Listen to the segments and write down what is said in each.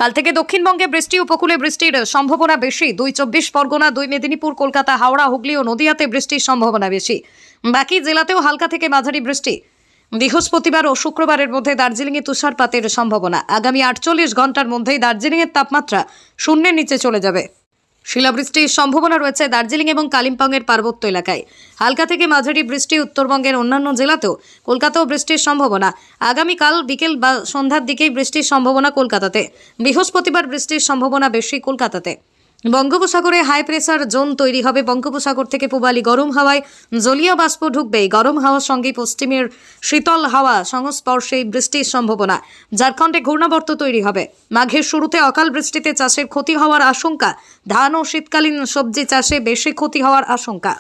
কাল থেকে দক্ষিণবঙ্গে বৃষ্টি, উপকূলে বৃষ্টির সম্ভাবনা বেশি। ২ পরগনা, ২ মেদিনীপুর, কলকাতা, হাওড়া, হুগলি ও নদিয়াতে বৃষ্টির সম্ভাবনা বেশি। বাকি জেলাতেও হালকা থেকে মাঝারি বৃষ্টি। বৃহস্পতিবার ও শুক্রবারের মধ্যে দার্জিলিংয়ে তুষারপাতের সম্ভাবনা। আগামী ৪৮ ঘন্টার মধ্যেই দার্জিলিংয়ের তাপমাত্রা শূন্যের নিচে চলে যাবে। শিলাবৃষ্টির সম্ভাবনা রয়েছে দার্জিলিং এবং কালিম্পংয়ের পার্বত্য এলাকায়। হালকা থেকে মাঝারি বৃষ্টি উত্তরবঙ্গের অন্যান্য জেলাতেও। কলকাতাও বৃষ্টির সম্ভাবনা। আগামীকাল বিকেল বা সন্ধ্যার দিকেই বৃষ্টির সম্ভাবনা কলকাতাতে। বৃহস্পতিবার বৃষ্টির সম্ভাবনা বেশি কলকাতাতে। বঙ্গোপসাগরে হাই প্রেসার জোন তৈরি হবে। বঙ্গোপসাগর থেকে পূবালি গরম হাওয়ায় জলীয় বাষ্প ঢুকবে। গরম হাওয়ার সঙ্গে পশ্চিমের শীতল হাওয়া সংস্পর্শে বৃষ্টির সম্ভাবনা। ঝাড়খণ্ডে ঘূর্ণাবর্ত তৈরি হবে। মাঘের শুরুতে অকাল বৃষ্টিতে চাষের ক্ষতি হওয়ার আশঙ্কা। ধান ও শীতকালীন সবজি চাষে বেশি ক্ষতি হওয়ার আশঙ্কা।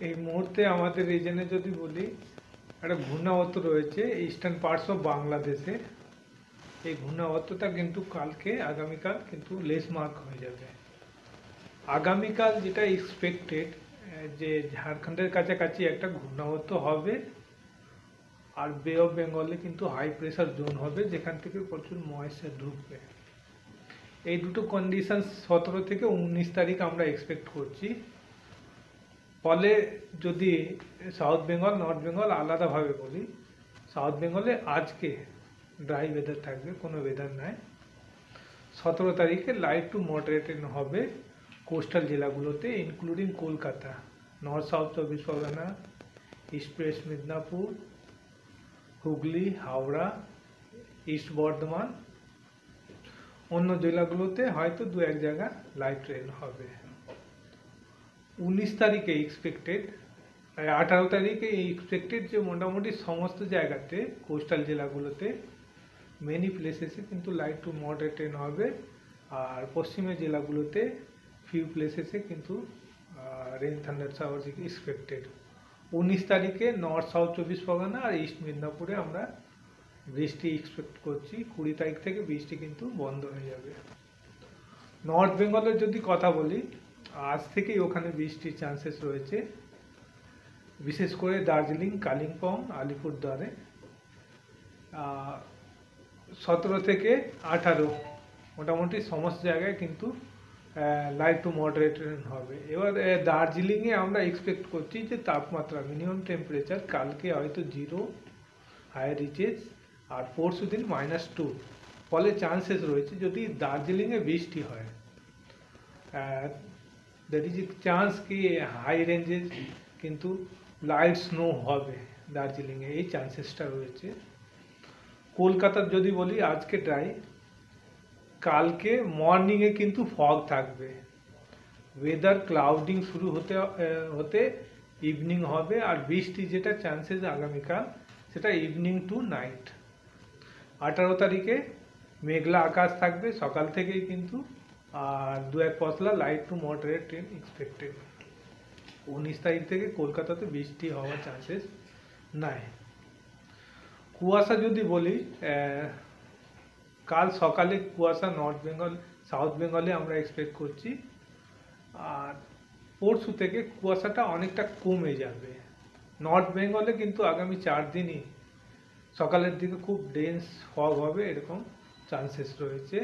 এই মুহূর্তে আমাদের রিজনে যদি বলি, একটা ঘূর্ণাবর্ত রয়েছে ইস্টার্ন পার্টস অফ বাংলাদেশে। এই ঘূর্ণাবর্তটা কিন্তু আগামীকাল কিন্তু লেস মার্ক হয়ে যাবে। আগামীকাল যেটা এক্সপেক্টেড, যে ঝাড়খণ্ডের কাছাকাছি একটা ঘূর্ণাবর্ত হবে, আর বে অফ বেঙ্গলে কিন্তু হাই প্রেসার জোন হবে, যেখান থেকে প্রচুর ময়েশ্চার ঢুকবে। এই দুটো কন্ডিশন 17 থেকে 19 তারিখ আমরা এক্সপেক্ট করছি। ফলে যদি সাউথ বেঙ্গল, নর্থ বেঙ্গল আলাদাভাবে বলি, সাউথ বেঙ্গলে আজকে ড্রাই ওয়েদার থাকবে, কোনো ওয়েদার নাই। 17 তারিখে লাইট টু মডারেট হবে কোস্টাল জেলাগুলোতে, including Kolkata, north south 24 Pargana, east West Midnapore, Hooghly, Howrah, east Bardhaman. অন্য জেলাগুলোতে হয়তো 2-1 জায়গা লাইট রেন হবে। 19 তারিখে এক্সপেক্টেড, 18 তারিখে এক্সপেক্টেড যে মোটামুটি সমস্ত জায়গাতে কোস্টাল জেলাগুলোতে মেনি প্লেসেসে কিন্তু লাইট টু মডারেট রেন হবে, আর পশ্চিমের জেলাগুলোতে ফিউ প্লেসেসে কিন্তু রেন থান্ডার শাওয়ার এক্সপেক্টেড। 19 তারিখে নর্থ সাউথ 24 পরগনা আর ইস্ট মিদনাপুরে আমরা বৃষ্টি এক্সপেক্ট করছি। 20 তারিখ থেকে বৃষ্টি কিন্তু বন্ধ হয়ে যাবে। নর্থ বেঙ্গলের যদি কথা বলি, আজ থেকেই ওখানে বৃষ্টির চান্সেস রয়েছে, বিশেষ করে দার্জিলিং, কালিম্পং, আলিপুরদুয়ারে। 17 থেকে 18 মোটামুটি সমস্ত জায়গায় কিন্তু লাইট টু মডারেট রেন হবে। এবার দার্জিলিংয়ে আমরা এক্সপেক্ট করছি যে তাপমাত্রা মিনিমাম টেম্পারেচার কালকে হয়তো 0 হায়ার রিচেস, আর পরশু দিন -2। ফলে চান্সেস রয়েছে যদি দার্জিলিংয়ে বৃষ্টি হয়, দ্যাট ইজ এ চান্স কি হাই রেঞ্জে কিন্তু লাইট স্নো হবে দার্জিলিংয়ে, এই চান্সেসটা রয়েছে। কলকাতার যদি বলি, আজকে ড্রাই, কালকে মর্নিংয়ে কিন্তু ফগ থাকবে। ওয়েদার ক্লাউডিং শুরু হতে ইভিনিং হবে, আর বৃষ্টি যেটা চান্সেস আগামীকাল সেটা ইভিনিং টু নাইট। 18 তারিখে মেঘলা আকাশ থাকবে সকাল থেকেই কিন্তু, আর 2-1 পশলা light to moderate rain expected. 19 তারিখ থেকে কলকাতাতে বৃষ্টি হওয়ার চান্সেস নাই। কুয়াশা যদি বলি, কাল সকালে কুয়াশা নর্থ বেঙ্গল, সাউথ বেঙ্গলে আমরা এক্সপেক্ট করছি, আর পরশু থেকে কুয়াশাটা অনেকটা কমে যাবে। নর্থ বেঙ্গলে কিন্তু আগামী 4 দিনই সকালের দিকে খুব ডেন্স ফগ হবে, এরকম চান্সেস রয়েছে।